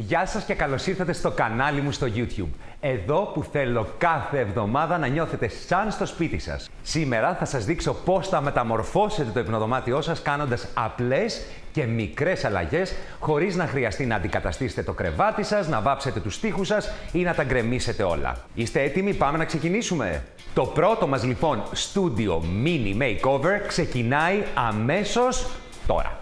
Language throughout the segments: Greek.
Γεια σας και καλώς ήρθατε στο κανάλι μου στο YouTube. Εδώ που θέλω κάθε εβδομάδα να νιώθετε σαν στο σπίτι σας. Σήμερα θα σας δείξω πώς θα μεταμορφώσετε το υπνοδωμάτιό σας κάνοντας απλές και μικρές αλλαγές χωρίς να χρειαστεί να αντικαταστήσετε το κρεβάτι σας, να βάψετε τους τοίχους σας ή να τα γκρεμίσετε όλα. Είστε έτοιμοι? Πάμε να ξεκινήσουμε! Το πρώτο μας λοιπόν Studio Mini Makeover ξεκινάει αμέσως τώρα.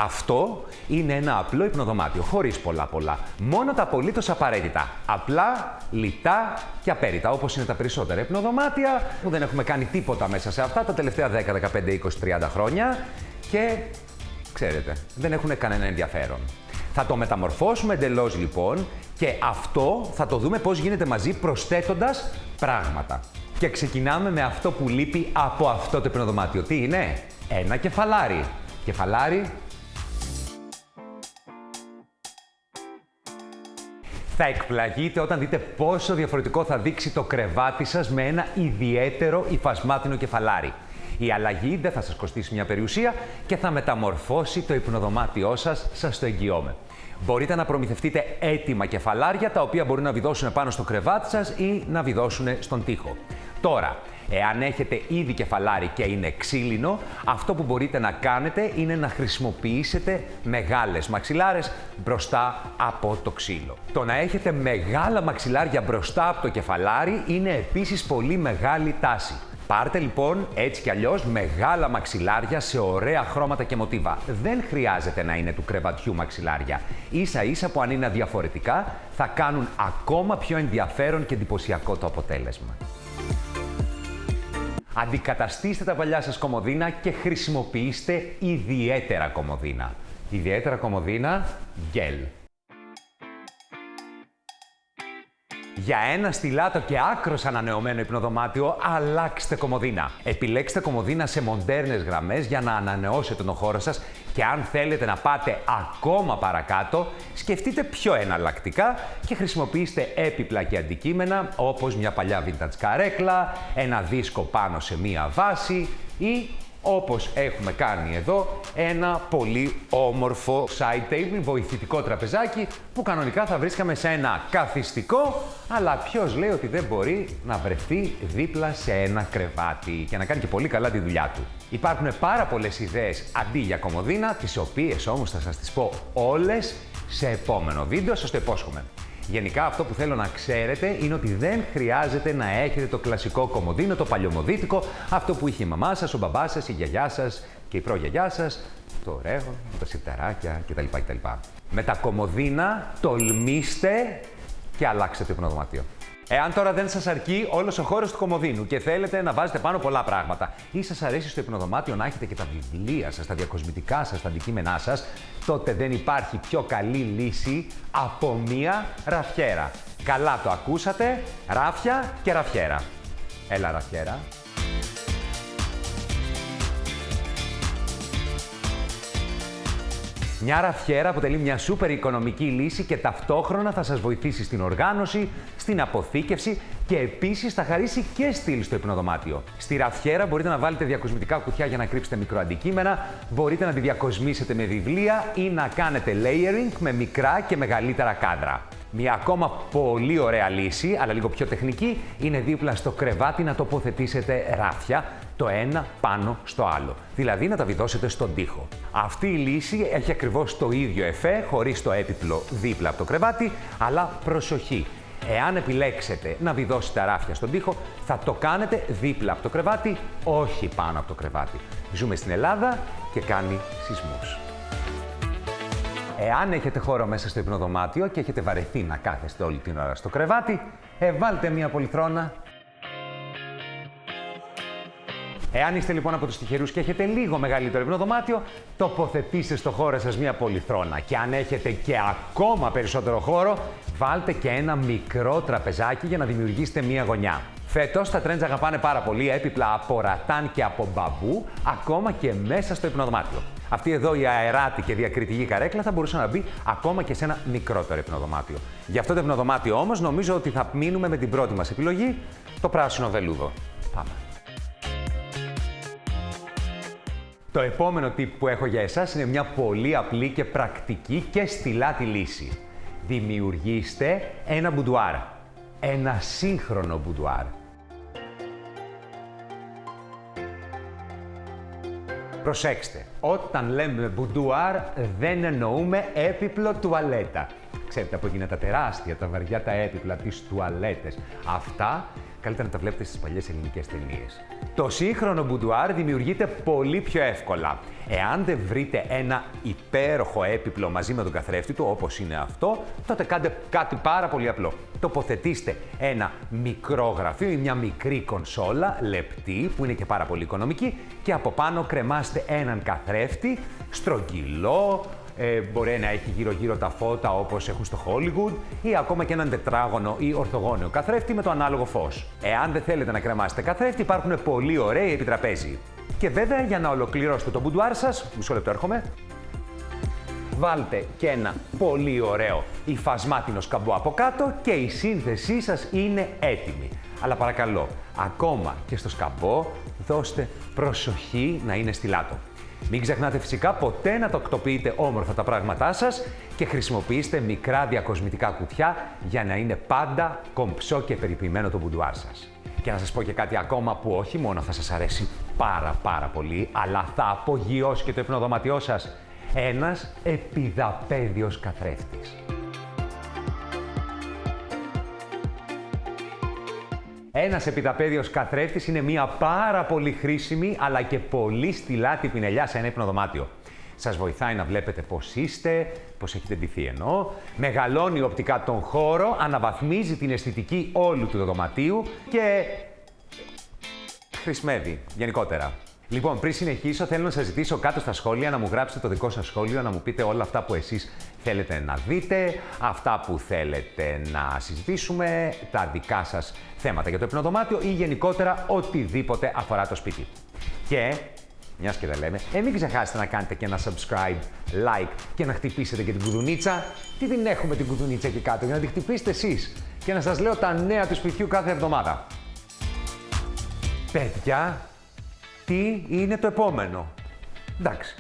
Αυτό είναι ένα απλό υπνοδωμάτιο, χωρίς πολλά. Μόνο τα απολύτως απαραίτητα. Απλά, λιτά και απέριτα, όπως είναι τα περισσότερα υπνοδωμάτια που δεν έχουμε κάνει τίποτα μέσα σε αυτά τα τελευταία 10, 15, 20, 30 χρόνια και ξέρετε, δεν έχουν κανένα ενδιαφέρον. Θα το μεταμορφώσουμε εντελώς λοιπόν και αυτό θα το δούμε πώς γίνεται μαζί προσθέτοντας πράγματα. Και ξεκινάμε με αυτό που λείπει από αυτό το υπνοδωμάτιο. Τι είναι? Ένα κεφαλάρι. Κεφαλάρι. Θα εκπλαγείτε όταν δείτε πόσο διαφορετικό θα δείξει το κρεβάτι σας με ένα ιδιαίτερο υφασμάτινο κεφαλάρι. Η αλλαγή δεν θα σας κοστίσει μια περιουσία και θα μεταμορφώσει το υπνοδωμάτιό σας το εγγυώμαι. Μπορείτε να προμηθευτείτε έτοιμα κεφαλάρια τα οποία μπορούν να βιδώσουν πάνω στο κρεβάτι σας ή να βιδώσουν στον τοίχο. Τώρα, εάν έχετε ήδη κεφαλάρι και είναι ξύλινο, αυτό που μπορείτε να κάνετε είναι να χρησιμοποιήσετε μεγάλες μαξιλάρες μπροστά από το ξύλο. Το να έχετε μεγάλα μαξιλάρια μπροστά από το κεφαλάρι είναι επίσης πολύ μεγάλη τάση. Πάρτε λοιπόν έτσι κι αλλιώς μεγάλα μαξιλάρια σε ωραία χρώματα και μοτίβα. Δεν χρειάζεται να είναι του κρεβατιού μαξιλάρια. Ίσα ίσα που αν είναι διαφορετικά θα κάνουν ακόμα πιο ενδιαφέρον και εντυπωσιακό το αποτέλεσμα. Αντικαταστήστε τα παλιά σας κομοδίνα και χρησιμοποιήστε ιδιαίτερα κομοδίνα. Ιδιαίτερα κομοδίνα γέλ. Για ένα στιλάτο και άκρως ανανεωμένο υπνοδωμάτιο, αλλάξτε κομοδίνα. Επιλέξτε κομοδίνα σε μοντέρνες γραμμές για να ανανεώσετε τον χώρο σας και αν θέλετε να πάτε ακόμα παρακάτω, σκεφτείτε πιο εναλλακτικά και χρησιμοποιήστε έπιπλα και αντικείμενα όπως μια παλιά vintage καρέκλα, ένα δίσκο πάνω σε μία βάση ή όπως έχουμε κάνει εδώ, ένα πολύ όμορφο side table, βοηθητικό τραπεζάκι που κανονικά θα βρίσκαμε σε ένα καθιστικό, αλλά ποιος λέει ότι δεν μπορεί να βρεθεί δίπλα σε ένα κρεβάτι και να κάνει και πολύ καλά τη δουλειά του. Υπάρχουν πάρα πολλές ιδέες αντί για κομοδίνα, τις οποίες όμως θα σας τις πω όλες σε επόμενο βίντεο, σας το υπόσχομαι. Γενικά αυτό που θέλω να ξέρετε είναι ότι δεν χρειάζεται να έχετε το κλασικό κομοδίνο, το παλιωμοδίτικο, αυτό που είχε η μαμά σας, ο μπαμπάς σας, η γιαγιά σας και η προγιαγιά σας, το ρεύμα, τα σιρταράκια κτλ. Με τα κομοδίνα τολμήστε και αλλάξτε το υπνοδωμάτιο. Εάν τώρα δεν σας αρκεί όλος ο χώρος του κομοδίνου και θέλετε να βάζετε πάνω πολλά πράγματα ή σας αρέσει στο υπνοδωμάτιο να έχετε και τα βιβλία σας, τα διακοσμητικά σας, τα αντικείμενά σας, τότε δεν υπάρχει πιο καλή λύση από μία ραφιέρα. Καλά το ακούσατε, ράφια και ραφιέρα. Έλα ραφιέρα. Μια ραφιέρα αποτελεί μια σούπερ οικονομική λύση και ταυτόχρονα θα σας βοηθήσει στην οργάνωση, στην αποθήκευση και επίσης θα χαρίσει και στυλ στο υπνοδωμάτιο. Στη ραφιέρα μπορείτε να βάλετε διακοσμητικά κουτιά για να κρύψετε μικροαντικείμενα, μπορείτε να τη διακοσμήσετε με βιβλία ή να κάνετε layering με μικρά και μεγαλύτερα κάδρα. Μια ακόμα πολύ ωραία λύση, αλλά λίγο πιο τεχνική, είναι δίπλα στο κρεβάτι να τοποθετήσετε ράφια, το ένα πάνω στο άλλο. Δηλαδή να τα βιδώσετε στον τοίχο. Αυτή η λύση έχει ακριβώς το ίδιο εφέ, χωρίς το έπιπλο δίπλα από το κρεβάτι, αλλά προσοχή. Εάν επιλέξετε να βιδώσετε ράφια στον τοίχο, θα το κάνετε δίπλα από το κρεβάτι, όχι πάνω από το κρεβάτι. Ζούμε στην Ελλάδα και κάνει σεισμούς. Εάν έχετε χώρο μέσα στο υπνοδωμάτιο και έχετε βαρεθεί να κάθεστε όλη την ώρα στο κρεβάτι, βάλτε μία πολυθρόνα. Εάν είστε λοιπόν από τους τυχερούς και έχετε λίγο μεγαλύτερο υπνοδωμάτιο, τοποθετήστε στο χώρο σας μία πολυθρόνα. Και αν έχετε και ακόμα περισσότερο χώρο, βάλτε και ένα μικρό τραπεζάκι για να δημιουργήσετε μία γωνιά. Φέτος τα trends αγαπάνε πάρα πολύ έπιπλα από ρατάν και από μπαμπού, ακόμα και μέσα στο υπνοδωμάτιο. Αυτή εδώ η αεράτη και διακριτική καρέκλα θα μπορούσε να μπει ακόμα και σε ένα μικρότερο υπνοδωμάτιο. Για αυτό το υπνοδωμάτιο όμως νομίζω ότι θα μείνουμε με την πρώτη μας επιλογή, το πράσινο βελούδο. Πάμε. Το επόμενο tip που έχω για εσάς είναι μια πολύ απλή και πρακτική και στιλάτη λύση. Δημιουργήστε ένα μπουντουάρ. Ένα σύγχρονο μπουντουάρ. Προσέξτε, όταν λέμε μπουντουάρ δεν εννοούμε έπιπλο τουαλέτα. Ξέρετε, από εκείνα τα τεράστια, τα βαριά τα έπιπλα, τις τουαλέτες. Αυτά καλύτερα να τα βλέπετε στις παλιές ελληνικές ταινίες. Το σύγχρονο μπουντουάρ δημιουργείται πολύ πιο εύκολα. Εάν δεν βρείτε ένα υπέροχο έπιπλο μαζί με τον καθρέφτη του, όπως είναι αυτό, τότε κάντε κάτι πάρα πολύ απλό. Τοποθετήστε ένα μικρό γραφείο ή μια μικρή κονσόλα, λεπτή, που είναι και πάρα πολύ οικονομική, και από πάνω κρεμάστε έναν καθρέφτη, στρογγυλό, μπορεί να έχει γύρω-γύρω τα φώτα όπως έχουν στο Hollywood, ή ακόμα και έναν τετράγωνο ή ορθογώνιο καθρέφτη με το ανάλογο φως. Εάν δεν θέλετε να κρεμάσετε καθρέφτη, υπάρχουν πολύ ωραίοι επιτραπέζοι. Και βέβαια, για να ολοκληρώσετε το μπουντουάρ σας, μισό λεπτό έρχομαι, βάλτε και ένα πολύ ωραίο υφασμάτινο σκαμπό από κάτω και η σύνθεσή σας είναι έτοιμη. Αλλά παρακαλώ, ακόμα και στο σκαμπό, δώστε προσοχή να είναι στιλάτο. Μην ξεχνάτε φυσικά ποτέ να τακτοποιείτε όμορφα τα πράγματά σας και χρησιμοποιήστε μικρά διακοσμητικά κουτιά για να είναι πάντα κομψό και περιποιημένο το μπουντουάρ σας. Και να σας πω και κάτι ακόμα που όχι μόνο θα σας αρέσει πάρα πολύ, αλλά θα απογειώσει και το υπνοδωμάτιό σας. Ένας επιδαπέδιος καθρέφτης. Ένας επιδαπέδιος καθρέφτης είναι μια πάρα πολύ χρήσιμη αλλά και πολύ στιλάτη πινελιά σε ένα υπνοδωμάτιο. Σας βοηθάει να βλέπετε πώς είστε, πώς έχετε ντυθεί εννοώ, μεγαλώνει οπτικά τον χώρο, αναβαθμίζει την αισθητική όλου του δωματίου και χρησιμεύει γενικότερα. Λοιπόν, πριν συνεχίσω, θέλω να σας ζητήσω κάτω στα σχόλια να μου γράψετε το δικό σας σχόλιο, να μου πείτε όλα αυτά που εσείς θέλετε να δείτε, αυτά που θέλετε να συζητήσουμε, τα δικά σας θέματα για το υπνοδωμάτιο ή γενικότερα οτιδήποτε αφορά το σπίτι. Και, μιας και δεν λέμε, μην ξεχάσετε να κάνετε και ένα subscribe, like και να χτυπήσετε και την κουδουνίτσα. Τι την έχουμε την κουδουνίτσα εκεί κάτω, για να την χτυπήσετε εσείς και να σας λέω τα νέα του σπιτιού κάθε εβδομάδα. Παιδιά, τι είναι το επόμενο? Εντάξει,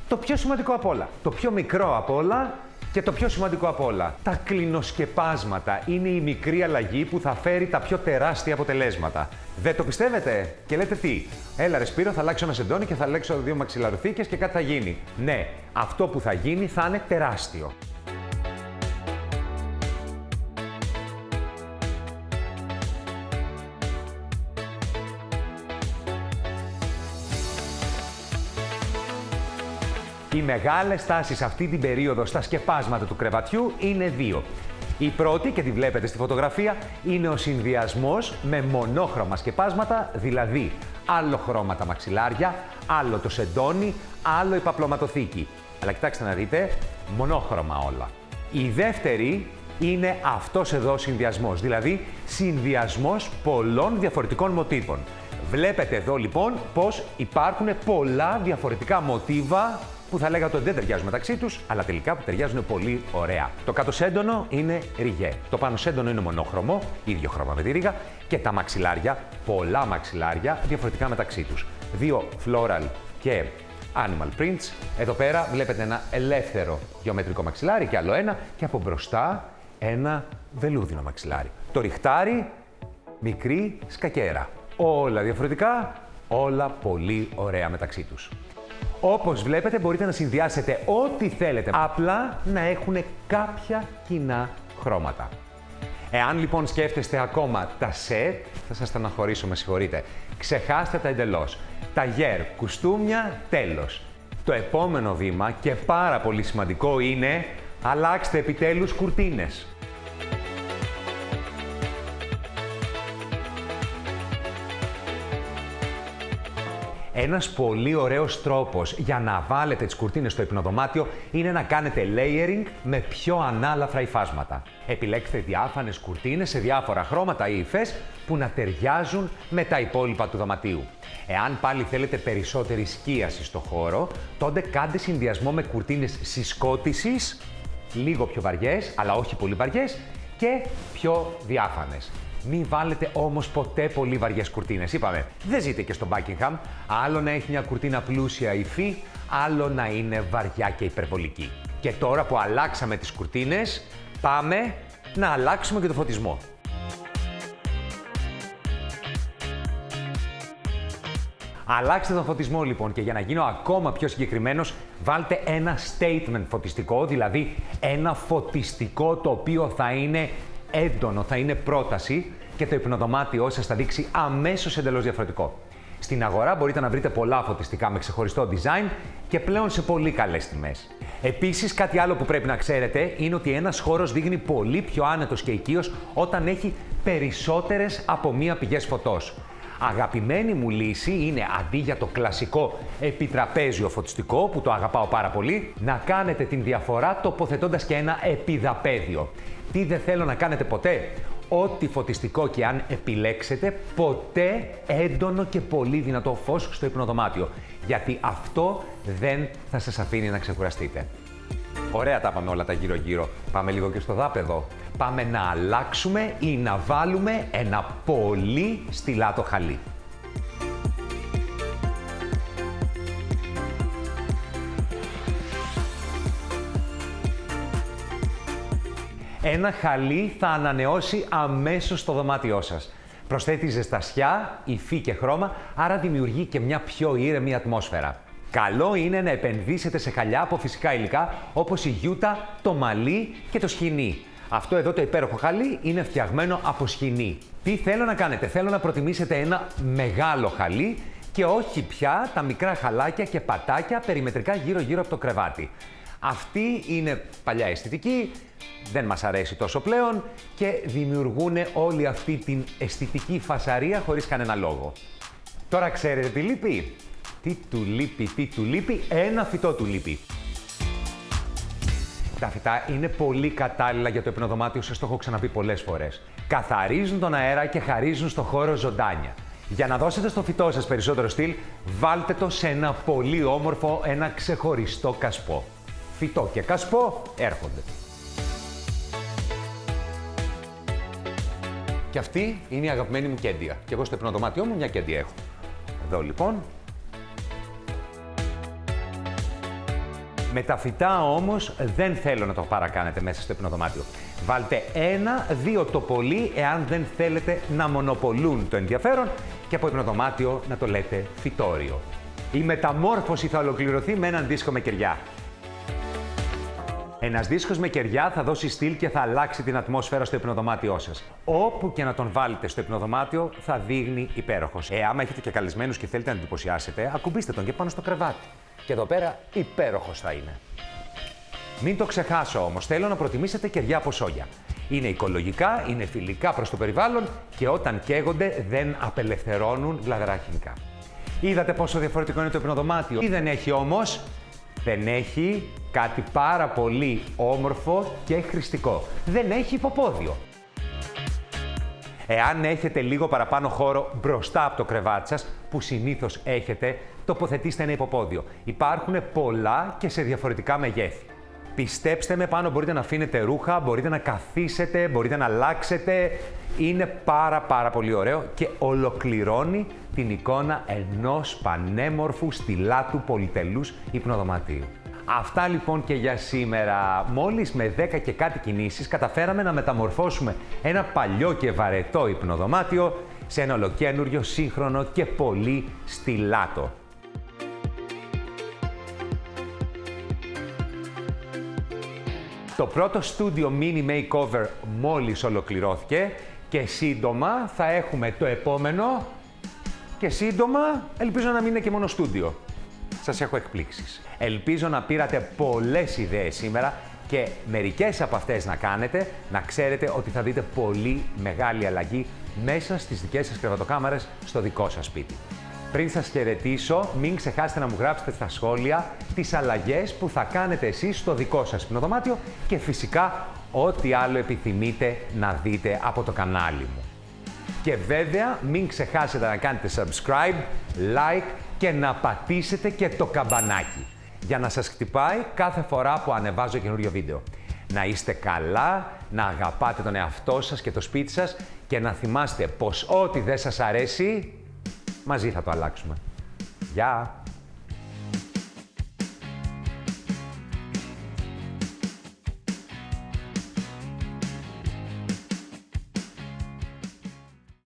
το πιο σημαντικό απ' όλα, το πιο μικρό απ' όλα και το πιο σημαντικό απ' όλα. Τα κλινοσκεπάσματα είναι η μικρή αλλαγή που θα φέρει τα πιο τεράστια αποτελέσματα. Δεν το πιστεύετε? Και λέτε τι? Έλα ρε Σπύρο, θα αλλάξω ένα σεντόνι και θα αλλάξω 2 μαξιλαροθήκες και κάτι θα γίνει. Ναι, αυτό που θα γίνει θα είναι τεράστιο. Οι μεγάλες τάσεις αυτή την περίοδο στα σκεπάσματα του κρεβατιού είναι 2. Η πρώτη, και τη βλέπετε στη φωτογραφία, είναι ο συνδυασμός με μονόχρωμα σκεπάσματα, δηλαδή άλλο χρώμα τα μαξιλάρια, άλλο το σεντόνι, άλλο η παπλωματοθήκη. Αλλά κοιτάξτε να δείτε, μονόχρωμα όλα. Η δεύτερη είναι αυτός εδώ ο συνδυασμός, δηλαδή συνδυασμός πολλών διαφορετικών μοτίβων. Βλέπετε εδώ λοιπόν πως υπάρχουν πολλά διαφορετικά μοτίβα που θα λέγατε ότι δεν ταιριάζουν μεταξύ τους, αλλά τελικά που ταιριάζουν πολύ ωραία. Το κάτω σέντονο είναι ριγέ. Το πάνω σέντονο είναι μονόχρωμο, ίδιο χρώμα με τη ρίγα, και τα μαξιλάρια, πολλά μαξιλάρια διαφορετικά μεταξύ τους. 2 floral και animal prints. Εδώ πέρα βλέπετε ένα ελεύθερο γεωμετρικό μαξιλάρι και άλλο ένα, και από μπροστά ένα βελούδινο μαξιλάρι. Το ριχτάρι, μικρή σκακέρα. Όλα διαφορετικά, όλα πολύ ωραία μεταξύ τους. Όπως βλέπετε, μπορείτε να συνδυάσετε ό,τι θέλετε, απλά να έχουν κάποια κοινά χρώματα. Εάν λοιπόν σκέφτεστε ακόμα τα σετ, θα σας στεναχωρήσω, με συγχωρείτε. Ξεχάστε τα εντελώς. Ταγέρ, κουστούμια, τέλος. Το επόμενο βήμα, και πάρα πολύ σημαντικό, είναι αλλάξτε επιτέλους κουρτίνες. Ένας πολύ ωραίος τρόπος για να βάλετε τις κουρτίνες στο υπνοδωμάτιο είναι να κάνετε layering με πιο ανάλαφρα υφάσματα. Επιλέξτε διάφανες κουρτίνες σε διάφορα χρώματα ή υφές που να ταιριάζουν με τα υπόλοιπα του δωματίου. Εάν πάλι θέλετε περισσότερη σκίαση στο χώρο, τότε κάντε συνδυασμό με κουρτίνες συσκότησης, λίγο πιο βαριές, αλλά όχι πολύ βαριές, και πιο διάφανες. Μην βάλετε όμως ποτέ πολύ βαριές κουρτίνες. Είπαμε, δεν ζείτε και στο Buckingham. Άλλο να έχει μια κουρτίνα πλούσια υφή, άλλο να είναι βαριά και υπερβολική. Και τώρα που αλλάξαμε τις κουρτίνες, πάμε να αλλάξουμε και το φωτισμό. Αλλάξτε τον φωτισμό λοιπόν και για να γίνω ακόμα πιο συγκεκριμένος, βάλτε ένα statement φωτιστικό, δηλαδή ένα φωτιστικό το οποίο θα είναι έντονο, θα είναι πρόταση και το υπνοδωμάτιό σας θα δείξει αμέσως εντελώς διαφορετικό. Στην αγορά μπορείτε να βρείτε πολλά φωτιστικά με ξεχωριστό design και πλέον σε πολύ καλές τιμές. Επίσης, κάτι άλλο που πρέπει να ξέρετε είναι ότι ένας χώρος δείχνει πολύ πιο άνετος και οικείος όταν έχει περισσότερες από μία πηγές φωτός. Αγαπημένη μου λύση είναι αντί για το κλασικό επιτραπέζιο φωτιστικό που το αγαπάω πάρα πολύ, να κάνετε την διαφορά τοποθετώντας και ένα επιδαπέδιο. Τι δεν θέλω να κάνετε ποτέ? Ό,τι φωτιστικό και αν επιλέξετε, ποτέ έντονο και πολύ δυνατό φως στο υπνοδωμάτιο. Γιατί αυτό δεν θα σας αφήνει να ξεκουραστείτε. Ωραία τα πάμε όλα τα γύρω-γύρω. Πάμε λίγο και στο δάπεδο. Πάμε να αλλάξουμε ή να βάλουμε ένα πολύ στιλάτο χαλί. Ένα χαλί θα ανανεώσει αμέσως το δωμάτιό σας. Προσθέτει ζεστασιά, υφή και χρώμα, άρα δημιουργεί και μια πιο ήρεμη ατμόσφαιρα. Καλό είναι να επενδύσετε σε χαλιά από φυσικά υλικά όπως η γιούτα, το μαλλί και το σχοινί. Αυτό εδώ το υπέροχο χαλί είναι φτιαγμένο από σχοινί. Τι θέλω να κάνετε? Θέλω να προτιμήσετε ένα μεγάλο χαλί και όχι πια τα μικρά χαλάκια και πατάκια περιμετρικά γύρω-γύρω από το κρεβάτι. Αυτή είναι παλιά αισθητική, δεν μας αρέσει τόσο πλέον και δημιουργούν όλη αυτή την αισθητική φασαρία χωρίς κανένα λόγο. Τώρα ξέρετε τι λείπει? Τι του λείπει? Ένα φυτό του λείπει. Τα φυτά είναι πολύ κατάλληλα για το υπνοδωμάτιο σας, το έχω ξαναπεί πολλές φορές. Καθαρίζουν τον αέρα και χαρίζουν στο χώρο ζωντάνια. Για να δώσετε στο φυτό σας περισσότερο στυλ, βάλτε το σε ένα πολύ όμορφο, ένα ξεχωριστό κασπό. Φυτό και κασπό έρχονται. Και αυτή είναι η αγαπημένη μου κέντια. Και εγώ στο υπνοδωμάτιό μου μια κέντια έχω. Εδώ λοιπόν. Με τα φυτά όμως δεν θέλω να το παρακάνετε μέσα στο υπνοδωμάτιο. Βάλτε ένα, δύο το πολύ, εάν δεν θέλετε να μονοπολούν το ενδιαφέρον και από υπνοδωμάτιο να το λέτε φυτόριο. Η μεταμόρφωση θα ολοκληρωθεί με έναν δίσκο με κεριά. Ένας δίσκος με κεριά θα δώσει στυλ και θα αλλάξει την ατμόσφαιρα στο υπνοδωμάτιό σας. Όπου και να τον βάλετε στο υπνοδωμάτιο θα δείχνει υπέροχος. Άμα έχετε και καλεσμένους και θέλετε να εντυπωσιάσετε, ακουμπήστε τον και πάνω στο κρεβάτι. Και εδώ πέρα υπέροχος θα είναι. Μην το ξεχάσω όμως, θέλω να προτιμήσετε κεριά από σόγια. Είναι οικολογικά, είναι φιλικά προς το περιβάλλον και όταν καίγονται δεν απελευθερώνουν βλαβερά χημικά. Είδατε πόσο διαφορετικό είναι το υπνοδωμάτιο? Τι δεν έχει όμως? Δεν έχει κάτι πάρα πολύ όμορφο και χρηστικό. Δεν έχει υποπόδιο. Εάν έχετε λίγο παραπάνω χώρο μπροστά από το κρεβάτι σας, που συνήθως έχετε, τοποθετήστε ένα υποπόδιο. Υπάρχουν πολλά και σε διαφορετικά μεγέθη. Πιστέψτε με, πάνω μπορείτε να αφήνετε ρούχα, μπορείτε να καθίσετε, μπορείτε να αλλάξετε. Είναι πάρα πολύ ωραίο και ολοκληρώνει την εικόνα ενός πανέμορφου στιλάτου πολυτελούς υπνοδωματίου. Αυτά λοιπόν και για σήμερα. Μόλις με 10 και κάτι κινήσεις καταφέραμε να μεταμορφώσουμε ένα παλιό και βαρετό υπνοδωμάτιο σε ένα ολοκαίνουργιο, σύγχρονο και πολύ στιλάτο. Το πρώτο Studio Mini Makeover μόλις ολοκληρώθηκε και σύντομα θα έχουμε το επόμενο και σύντομα ελπίζω να μην είναι και μόνο στούντιο. Σας έχω εκπλήξεις. Ελπίζω να πήρατε πολλές ιδέες σήμερα και μερικές από αυτές να κάνετε, να ξέρετε ότι θα δείτε πολύ μεγάλη αλλαγή μέσα στις δικές σας κρεβατοκάμαρες στο δικό σας σπίτι. Πριν σας χαιρετήσω, μην ξεχάσετε να μου γράψετε στα σχόλια τις αλλαγές που θα κάνετε εσείς στο δικό σας υπνοδωμάτιο και φυσικά ό,τι άλλο επιθυμείτε να δείτε από το κανάλι μου. Και βέβαια μην ξεχάσετε να κάνετε subscribe, like και να πατήσετε και το καμπανάκι για να σας χτυπάει κάθε φορά που ανεβάζω καινούριο βίντεο. Να είστε καλά, να αγαπάτε τον εαυτό σας και το σπίτι σας και να θυμάστε πως ό,τι δεν σας αρέσει, μαζί θα το αλλάξουμε. Γεια!